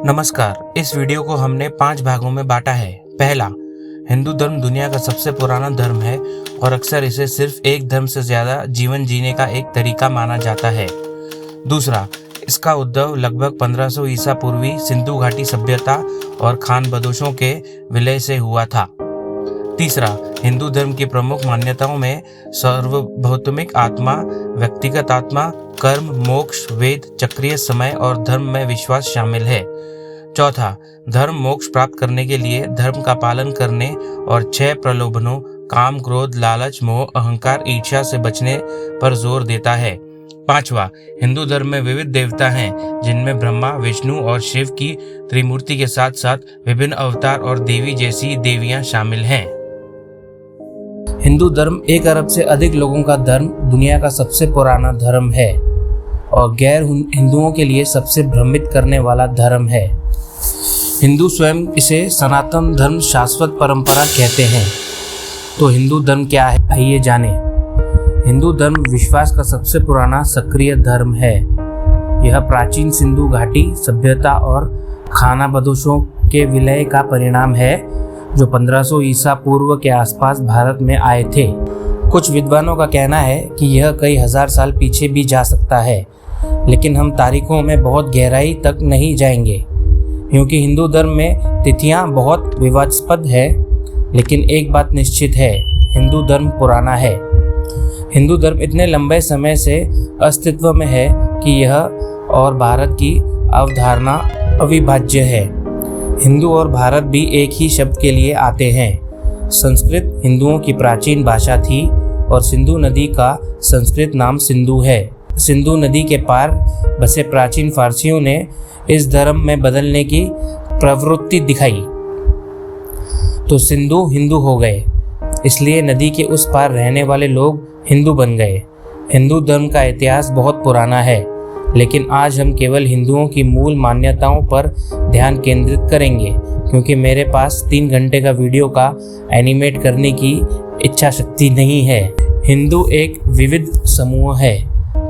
नमस्कार। इस वीडियो को हमने 5 भागों में बांटा है। पहला, हिंदू धर्म दुनिया का सबसे पुराना धर्म है और अक्सर इसे सिर्फ एक धर्म से ज्यादा जीवन जीने का एक तरीका माना जाता है। दूसरा, इसका उद्भव लगभग 1500 ईसा पूर्वी सिंधु घाटी सभ्यता और खान बदोशों के विलय से हुआ था। तीसरा, हिंदू धर्म की प्रमुख मान्यताओं में सार्वभौमिक आत्मा, व्यक्तिगत आत्मा, कर्म, मोक्ष, वेद, चक्रीय समय और धर्म में विश्वास शामिल है। चौथा, धर्म मोक्ष प्राप्त करने के लिए धर्म का पालन करने और 6 प्रलोभनों काम, क्रोध, लालच, मोह, अहंकार, ईर्ष्या से बचने पर जोर देता है। पांचवा, हिंदू धर्म में विविध देवता हैं जिनमें ब्रह्मा, विष्णु और शिव की त्रिमूर्ति के साथ साथ विभिन्न अवतार और देवी जैसी देवियां शामिल हैं। हिंदू धर्म 1 अरब से अधिक लोगों का धर्म, दुनिया का सबसे पुराना धर्म है और गैर हिंदुओं के लिए सबसे भ्रमित करने वाला धर्म है। हिंदू स्वयं इसे सनातन धर्म, शाश्वत परंपरा कहते हैं। तो हिंदू धर्म क्या है, आइए जानें। हिंदू धर्म विश्वास का सबसे पुराना सक्रिय धर्म है। यह प्राचीन सिंधु घाटी सभ्यता और खानाबदोशों के विलय का परिणाम है जो 1500 ईसा पूर्व के आसपास भारत में आए थे। कुछ विद्वानों का कहना है कि यह कई हजार साल पीछे भी जा सकता है, लेकिन हम तारीखों में बहुत गहराई तक नहीं जाएंगे क्योंकि हिंदू धर्म में तिथियां बहुत विवादास्पद है। लेकिन एक बात निश्चित है, हिंदू धर्म पुराना है। हिंदू धर्म इतने लंबे समय से अस्तित्व में है कि यह और भारत की अवधारणा अविभाज्य है। हिंदू और भारत भी एक ही शब्द के लिए आते हैं। संस्कृत हिंदुओं की प्राचीन भाषा थी और सिंधु नदी का संस्कृत नाम सिंधु है। सिंधु नदी के पार बसे प्राचीन फारसियों ने इस धर्म में बदलने की प्रवृत्ति दिखाई तो सिंधु हिंदू हो गए, इसलिए नदी के उस पार रहने वाले लोग हिंदू बन गए। हिंदू धर्म का इतिहास बहुत पुराना है, लेकिन आज हम केवल हिंदुओं की मूल मान्यताओं पर ध्यान केंद्रित करेंगे क्योंकि मेरे पास 3 घंटे का वीडियो का एनिमेट करने की इच्छा शक्ति नहीं है। हिंदू एक विविध समूह है।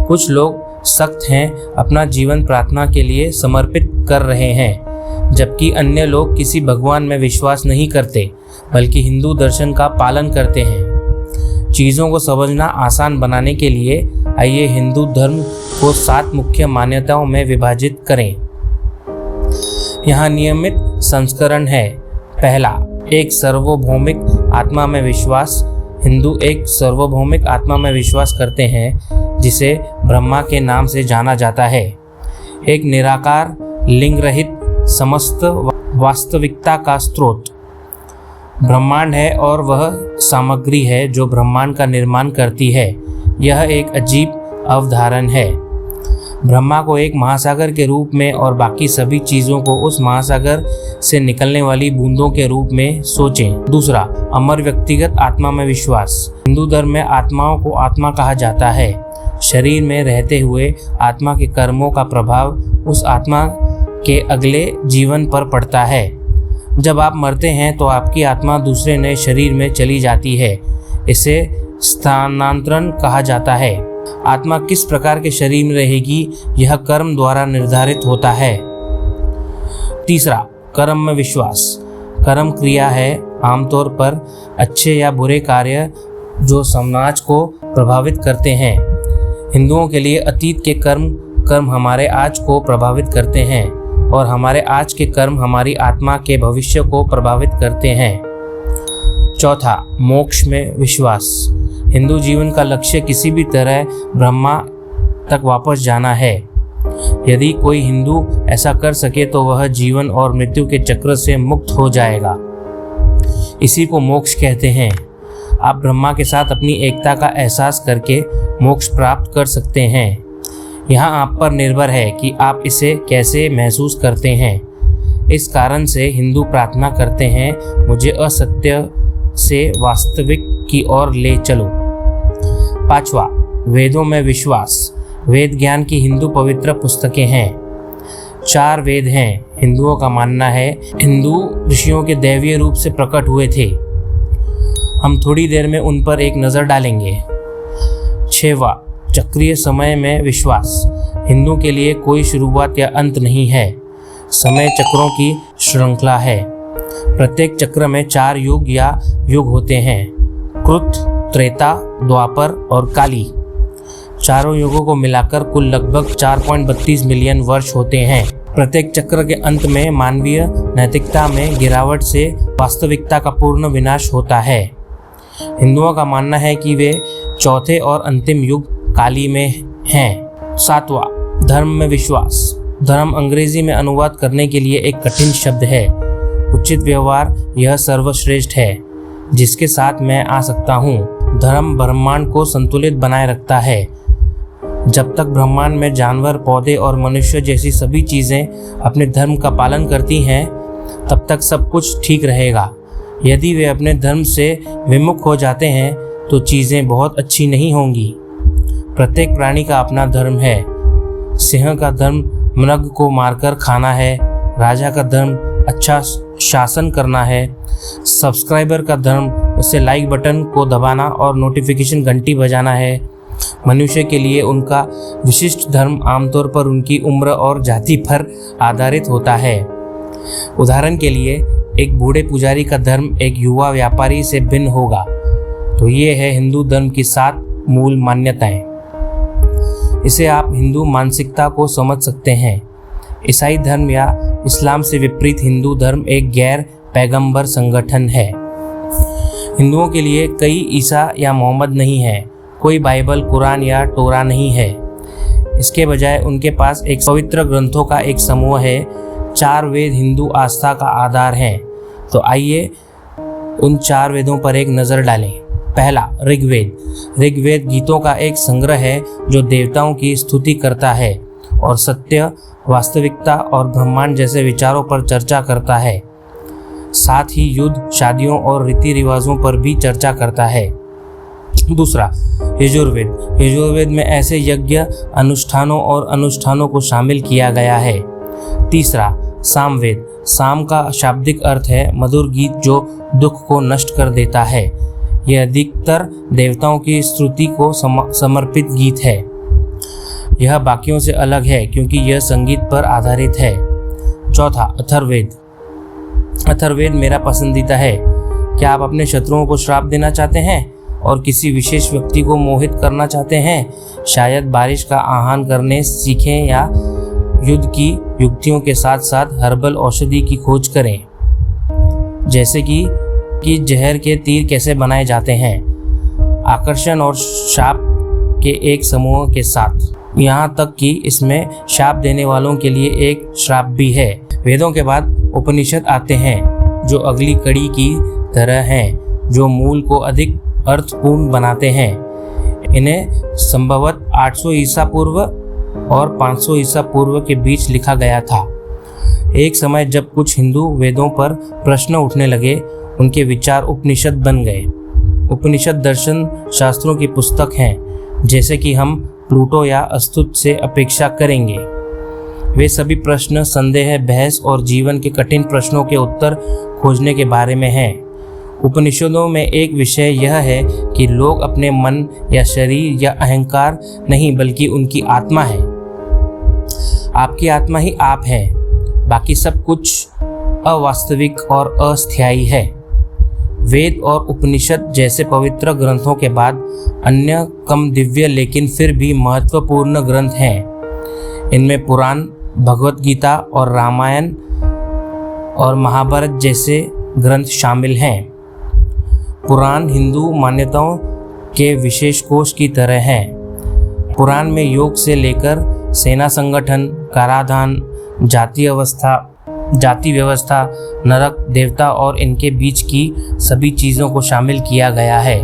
कुछ लोग सख्त हैं, अपना जीवन प्रार्थना के लिए समर्पित कर रहे हैं, जबकि अन्य लोग किसी भगवान में विश्वास नहीं करते बल्कि हिंदू दर्शन का पालन करते हैं। चीज़ों को समझना आसान बनाने के लिए आइए हिंदू धर्म को 7 मुख्य मान्यताओं में विभाजित करें। यहाँ नियमित संस्करण है। पहला, एक सार्वभौमिक आत्मा में विश्वास। हिंदू एक सार्वभौमिक आत्मा में विश्वास करते हैं जिसे ब्रह्मा के नाम से जाना जाता है। एक निराकार, लिंग रहित, समस्त वास्तविकता का स्रोत ब्रह्मांड है और वह सामग्री है जो ब्रह्मांड का निर्माण करती है। यह एक अजीब अवधारणा है। ब्रह्मा को एक महासागर के रूप में और बाकी सभी चीज़ों को उस महासागर से निकलने वाली बूंदों के रूप में सोचें। दूसरा, अमर व्यक्तिगत आत्मा में विश्वास। हिंदू धर्म में आत्माओं को आत्मा कहा जाता है। शरीर में रहते हुए आत्मा के कर्मों का प्रभाव उस आत्मा के अगले जीवन पर पड़ता है। जब आप मरते हैं तो आपकी आत्मा दूसरे नए शरीर में चली जाती है। इसे स्थानांतरण कहा जाता है। आत्मा किस प्रकार के शरीर में रहेगी यह कर्म द्वारा निर्धारित होता है। तीसरा, कर्म में विश्वास। कर्म क्रिया है, आमतौर पर अच्छे या बुरे कार्य जो समाज को प्रभावित करते हैं। हिंदुओं के लिए अतीत के कर्म हमारे आज को प्रभावित करते हैं और हमारे आज के कर्म हमारी आत्मा के भविष्य को प्रभावित करते हैं। चौथा, मोक्ष में विश्वास। हिंदू जीवन का लक्ष्य किसी भी तरह ब्रह्मा तक वापस जाना है। यदि कोई हिंदू ऐसा कर सके तो वह जीवन और मृत्यु के चक्र से मुक्त हो जाएगा। इसी को मोक्ष कहते हैं। आप ब्रह्मा के साथ अपनी एकता का एहसास करके मोक्ष प्राप्त कर सकते हैं। यहाँ आप पर निर्भर है कि आप इसे कैसे महसूस करते हैं। इस कारण से हिंदू प्रार्थना करते हैं, मुझे असत्य से वास्तविक की ओर ले चलो। पांचवा, वेदों में विश्वास। वेद ज्ञान की हिंदू पवित्र पुस्तकें हैं। 4 वेद हैं। हिंदुओं का मानना है हिंदू ऋषियों के दैवीय रूप से प्रकट हुए थे। हम थोड़ी देर में उन पर एक नज़र डालेंगे। 6वां, चक्रीय समय में विश्वास। हिंदू के लिए कोई शुरुआत या अंत नहीं है। समय चक्रों की श्रृंखला है। प्रत्येक चक्र में 4 युग या युग होते हैं, कृत, त्रेता, द्वापर और काली। चारों युगों को मिलाकर कुल लगभग 4.32 मिलियन वर्ष होते हैं। प्रत्येक चक्र के अंत में मानवीय नैतिकता में गिरावट से वास्तविकता का पूर्ण विनाश होता है। हिंदुओं का मानना है कि वे चौथे और अंतिम युग काली में हैं। 7वां, धर्म में विश्वास। धर्म अंग्रेजी में अनुवाद करने के लिए एक कठिन शब्द है। उचित व्यवहार यह सर्वश्रेष्ठ है जिसके साथ मैं आ सकता हूँ। धर्म ब्रह्मांड को संतुलित बनाए रखता है। जब तक ब्रह्मांड में जानवर, पौधे और मनुष्य जैसी सभी चीज़ें अपने धर्म का पालन करती हैं, तब तक सब कुछ ठीक रहेगा। यदि वे अपने धर्म से विमुख हो जाते हैं तो चीज़ें बहुत अच्छी नहीं होंगी। प्रत्येक प्राणी का अपना धर्म है। सिंह का धर्म मृग को मारकर खाना है। राजा का धर्म अच्छा शासन करना है। सब्सक्राइबर का धर्म उसे लाइक बटन को दबाना और नोटिफिकेशन घंटी बजाना है। मनुष्य के लिए उनका विशिष्ट धर्म आमतौर पर उनकी उम्र और जाति पर आधारित होता है। उदाहरण के लिए, एक बूढ़े पुजारी का धर्म एक युवा व्यापारी से भिन्न होगा। तो ये है हिंदू धर्म की 7 मूल मान्यताएं। इसे आप हिंदू मानसिकता को समझ सकते हैं। ईसाई धर्म या इस्लाम से विपरीत हिंदू धर्म एक गैर पैगंबर संगठन है। हिंदुओं के लिए कोई ईसा या मोहम्मद नहीं है, कोई बाइबल, कुरान या टोरा नहीं है। इसके बजाय उनके पास एक पवित्र ग्रंथों का एक समूह है। 4 वेद हिंदू आस्था का आधार हैं। तो आइए उन 4 वेदों पर एक नज़र डालें। पहला, ऋग्वेद। ऋग्वेद गीतों का एक संग्रह है जो देवताओं की स्तुति करता है और सत्य, वास्तविकता और ब्रह्मांड जैसे विचारों पर चर्चा करता है। साथ ही युद्ध, शादियों और रीति रिवाजों पर भी चर्चा करता है। दूसरा, यजुर्वेद। यजुर्वेद में ऐसे यज्ञ, अनुष्ठानों और अनुष्ठानों को शामिल किया गया है। तीसरा, सामवेद। साम का शाब्दिक अर्थ है मधुर गीत जो दुख को नष्ट कर देता है। यह अधिकतर देवताओं की स्तुति को समर्पित गीत है। यह बाकियों से अलग है क्योंकि यह संगीत पर आधारित है। चौथा, अथर्ववेद। अथर्ववेद मेरा पसंदीदा है। क्या आप अपने शत्रुओं को श्राप देना चाहते हैं और किसी विशेष व्यक्ति को मोहित करना चाहते हैं? शायद बारिश का आह्वान करने सीखें या युद्ध की युक्तियों के साथ साथ हर्बल औषधि की खोज करें, जैसे कि जहर के तीर कैसे बनाए जाते हैं। आकर्षण और शाप के एक समूह के साथ, यहाँ तक कि इसमें शाप देने वालों के लिए एक श्राप भी है। वेदों के बाद उपनिषद आते हैं जो अगली कड़ी की तरह हैं, जो मूल को अधिक अर्थपूर्ण बनाते हैं। इन्हें संभवतः 800 ईसा पूर्व और 500 ईसा पूर्व के बीच लिखा गया था। एक समय जब कुछ हिंदू वेदों पर प्रश्न उठने लगे, उनके विचार उपनिषद बन गए। उपनिषद दर्शन शास्त्रों की पुस्तक हैं, जैसे कि हम प्लूटो या अस्तुत से अपेक्षा करेंगे। वे सभी प्रश्न, संदेह, बहस और जीवन के कठिन प्रश्नों के उत्तर खोजने के बारे में हैं। उपनिषदों में एक विषय यह है कि लोग अपने मन या शरीर या अहंकार नहीं, बल्कि उनकी आत्मा है। आपकी आत्मा ही आप है, बाकी सब कुछ अवास्तविक और अस्थायी है। वेद और उपनिषद जैसे पवित्र ग्रंथों के बाद अन्य कम दिव्य लेकिन फिर भी महत्वपूर्ण ग्रंथ हैं। इनमें पुराण, भगवत गीता और रामायण और महाभारत जैसे ग्रंथ शामिल हैं। पुराण हिंदू मान्यताओं के विशेष कोश की तरह हैं। पुराण में योग से लेकर सेना संगठन, कराधान, जाति व्यवस्था, नरक, देवता और इनके बीच की सभी चीज़ों को शामिल किया गया है।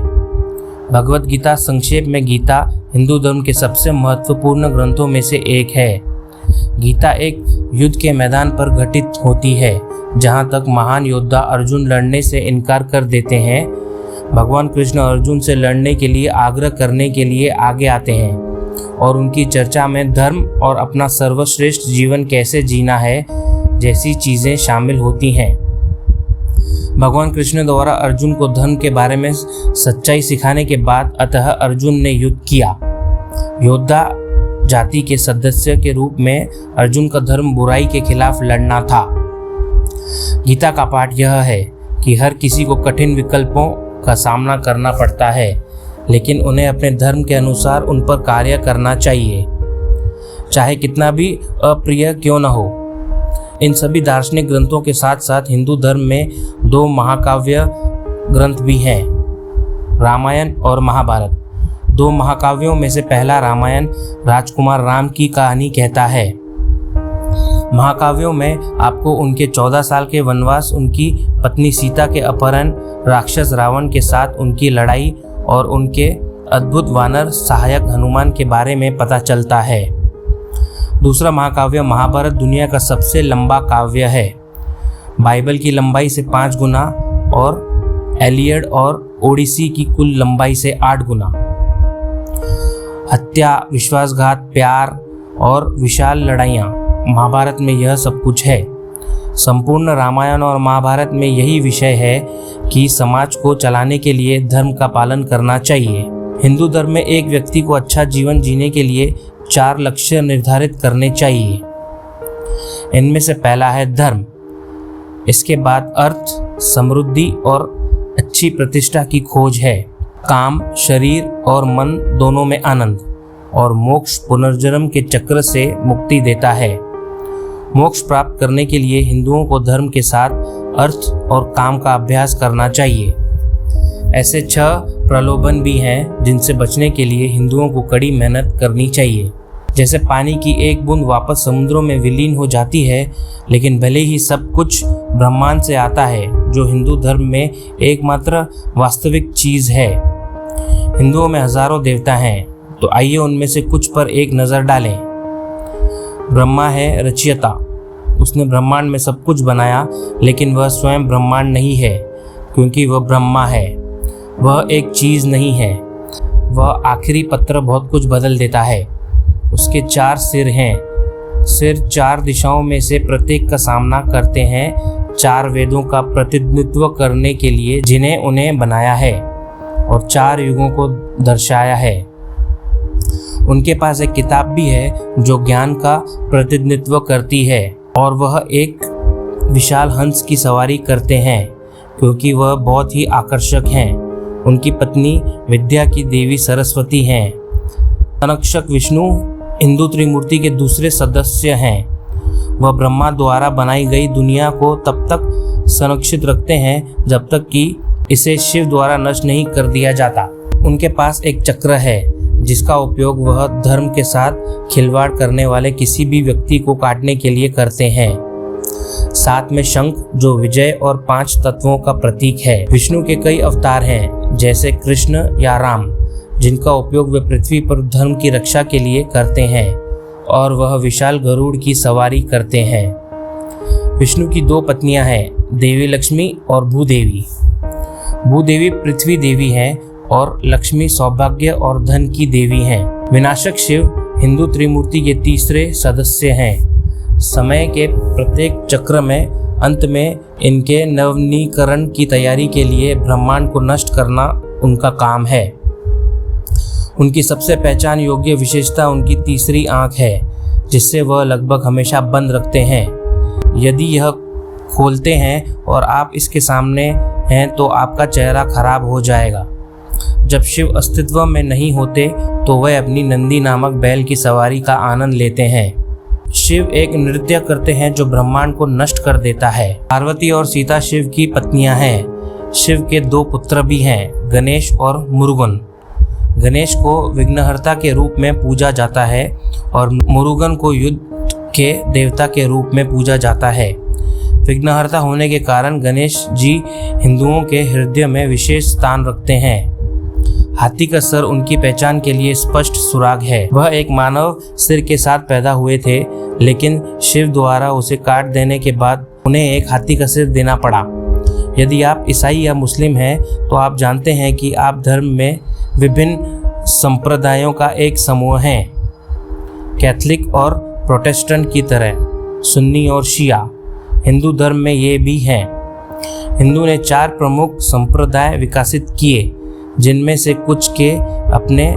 भगवत गीता, संक्षेप में गीता, हिंदू धर्म के सबसे महत्वपूर्ण ग्रंथों में से एक है। गीता एक युद्ध के मैदान पर घटित होती है, जहां तक महान योद्धा अर्जुन लड़ने से इनकार कर देते हैं। भगवान कृष्ण अर्जुन से लड़ने के लिए आग्रह करने के लिए आगे आते हैं और उनकी चर्चा में धर्म और अपना सर्वश्रेष्ठ जीवन कैसे जीना है जैसी चीज़ें शामिल होती हैं। भगवान कृष्ण द्वारा अर्जुन को धर्म के बारे में सच्चाई सिखाने के बाद अतः अर्जुन ने युद्ध किया। योद्धा जाति के सदस्य के रूप में अर्जुन का धर्म बुराई के खिलाफ लड़ना था। गीता का पाठ यह है कि हर किसी को कठिन विकल्पों का सामना करना पड़ता है, लेकिन उन्हें अपने धर्म के अनुसार उन पर कार्य करना चाहिए, चाहे कितना भी अप्रिय क्यों न हो। इन सभी दार्शनिक ग्रंथों के साथ साथ हिंदू धर्म में 2 महाकाव्य ग्रंथ भी हैं, रामायण और महाभारत। 2 महाकाव्यों में से पहला रामायण राजकुमार राम की कहानी कहता है। महाकाव्यों में आपको उनके 14 साल के वनवास, उनकी पत्नी सीता के अपहरण, राक्षस रावण के साथ उनकी लड़ाई और उनके अद्भुत वानर सहायक हनुमान के बारे में पता चलता है। दूसरा महाकाव्य महाभारत दुनिया का सबसे लंबा काव्य है, बाइबल की लंबाई से 5 गुना और एलियड और ओडिसी की कुल लंबाई से 8 गुना। हत्या, विश्वासघात, प्यार और विशाल लड़ाइयाँ, महाभारत में यह सब कुछ है। संपूर्ण रामायण और महाभारत में यही विषय है कि समाज को चलाने के लिए धर्म का पालन करना चाहिए। हिंदू धर्म में एक व्यक्ति को अच्छा जीवन जीने के लिए 4 लक्ष्य निर्धारित करने चाहिए। इनमें से पहला है धर्म, इसके बाद अर्थ, समृद्धि और अच्छी प्रतिष्ठा की खोज है, काम, शरीर और मन दोनों में आनंद, और मोक्ष पुनर्जन्म के चक्र से मुक्ति देता है। मोक्ष प्राप्त करने के लिए हिंदुओं को धर्म के साथ अर्थ और काम का अभ्यास करना चाहिए। ऐसे 6 प्रलोभन भी हैं जिनसे बचने के लिए हिंदुओं को कड़ी मेहनत करनी चाहिए। जैसे पानी की एक बूंद वापस समुद्रों में विलीन हो जाती है, लेकिन भले ही सब कुछ ब्रह्मांड से आता है, जो हिंदू धर्म में एकमात्र वास्तविक चीज़ है। हिंदुओं में हजारों देवता हैं, तो आइए उनमें से कुछ पर एक नज़र डालें। ब्रह्मा है रचयिता, उसने ब्रह्मांड में सब कुछ बनाया, लेकिन वह स्वयं ब्रह्मांड नहीं है, क्योंकि वह ब्रह्मा है। वह एक चीज़ नहीं है। वह आखिरी पत्र बहुत कुछ बदल देता है। उसके 4 सिर हैं। सिर 4 दिशाओं में से प्रत्येक का सामना करते हैं, 4 वेदों का प्रतिनिधित्व करने के लिए जिन्हें उन्हें बनाया है और 4 युगों को दर्शाया है। उनके पास एक किताब भी है जो ज्ञान का प्रतिनिधित्व करती है, और वह एक विशाल हंस की सवारी करते हैं, क्योंकि वह बहुत ही आकर्षक हैं। उनकी पत्नी विद्या की देवी सरस्वती हैं। तनक्षक विष्णु हिंदू त्रिमूर्ति के दूसरे सदस्य हैं। वह ब्रह्मा द्वारा बनाई गई दुनिया को तब तक संरक्षित रखते हैं जब तक कि इसे शिव द्वारा नष्ट नहीं कर दिया जाता। उनके पास एक चक्र है जिसका उपयोग वह धर्म के साथ खिलवाड़ करने वाले किसी भी व्यक्ति को काटने के लिए करते हैं। साथ में शंख जो विजय और 5 तत्वों का प्रतीक है। विष्णु के कई अवतार हैं, जैसे कृष्ण या राम, जिनका उपयोग वे पृथ्वी पर धर्म की रक्षा के लिए करते हैं, और वह विशाल गरुड़ की सवारी करते हैं। विष्णु की 2 पत्नियां हैं, देवी लक्ष्मी और भूदेवी। भूदेवी पृथ्वी देवी हैं और लक्ष्मी सौभाग्य और धन की देवी हैं। विनाशक शिव हिंदू त्रिमूर्ति के तीसरे सदस्य हैं। समय के प्रत्येक चक्र में अंत में इनके नवीनीकरण की तैयारी के लिए ब्रह्मांड को नष्ट करना उनका काम है। उनकी सबसे पहचान योग्य विशेषता उनकी तीसरी आंख है, जिससे वह लगभग हमेशा बंद रखते हैं। यदि यह खोलते हैं और आप इसके सामने हैं तो आपका चेहरा खराब हो जाएगा। जब शिव अस्तित्व में नहीं होते तो वह अपनी नंदी नामक बैल की सवारी का आनंद लेते हैं। शिव एक नृत्य करते हैं जो ब्रह्मांड को नष्ट कर देता है। पार्वती और सीता शिव की पत्नियां हैं। शिव के 2 पुत्र भी हैं, गणेश और मुरुगन। गणेश को विघ्नहर्ता के रूप में पूजा जाता है और मुरुगन को युद्ध के देवता के रूप में पूजा जाता है। विघ्नहर्ता होने के कारण गणेश जी हिंदुओं के हृदय में विशेष स्थान रखते हैं। हाथी का सर उनकी पहचान के लिए स्पष्ट सुराग है। वह एक मानव सिर के साथ पैदा हुए थे, लेकिन शिव द्वारा उसे काट देने के बाद उन्हें एक हाथी का सिर देना पड़ा। यदि आप ईसाई या मुस्लिम हैं तो आप जानते हैं कि आप धर्म में विभिन्न संप्रदायों का एक समूह हैं, कैथलिक और प्रोटेस्टेंट की तरह, सुन्नी और शिया। हिंदू धर्म में ये भी हैं। हिंदू ने 4 प्रमुख संप्रदाय विकसित किए, जिनमें से कुछ के अपने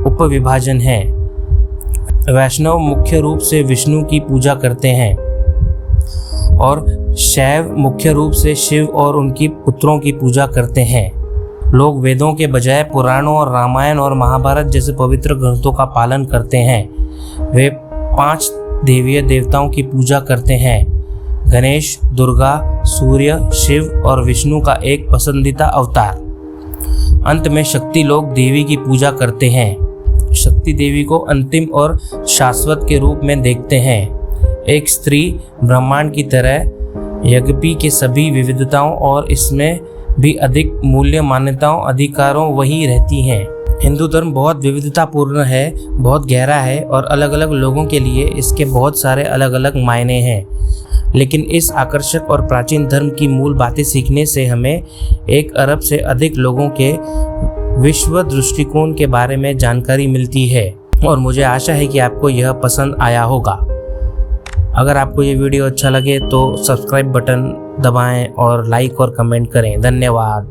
उपविभाजन हैं। वैष्णव मुख्य रूप से विष्णु की पूजा करते हैं और शैव मुख्य रूप से शिव और उनकी पुत्रों की पूजा करते हैं। लोग वेदों के बजाय पुराणों और रामायण और महाभारत जैसे पवित्र ग्रंथों का पालन करते हैं। वे 5 देवीय देवताओं की पूजा करते हैं: गणेश, दुर्गा, सूर्य, शिव और विष्णु का एक पसंदीदा अवतार। अंत में शक्ति लोग देवी की पूजा करते हैं। शक्ति देवी को अंतिम और शाश्वत के रूप में देखते हैं। एक स्त्री ब्रह्मांड की तरह यज्ञपी के सभी विविधताओं और इसमें भी अधिक मूल्य मान्यताओं अधिकारों वही रहती हैं। हिंदू धर्म बहुत विविधतापूर्ण है, बहुत गहरा है और अलग अलग लोगों के लिए इसके बहुत सारे अलग अलग मायने हैं। लेकिन इस आकर्षक और प्राचीन धर्म की मूल बातें सीखने से हमें 1 अरब से अधिक लोगों के विश्व दृष्टिकोण के बारे में जानकारी मिलती है और मुझे आशा है कि आपको यह पसंद आया होगा। अगर आपको ये वीडियो अच्छा लगे तो सब्सक्राइब बटन दबाएं और लाइक और कमेंट करें। धन्यवाद।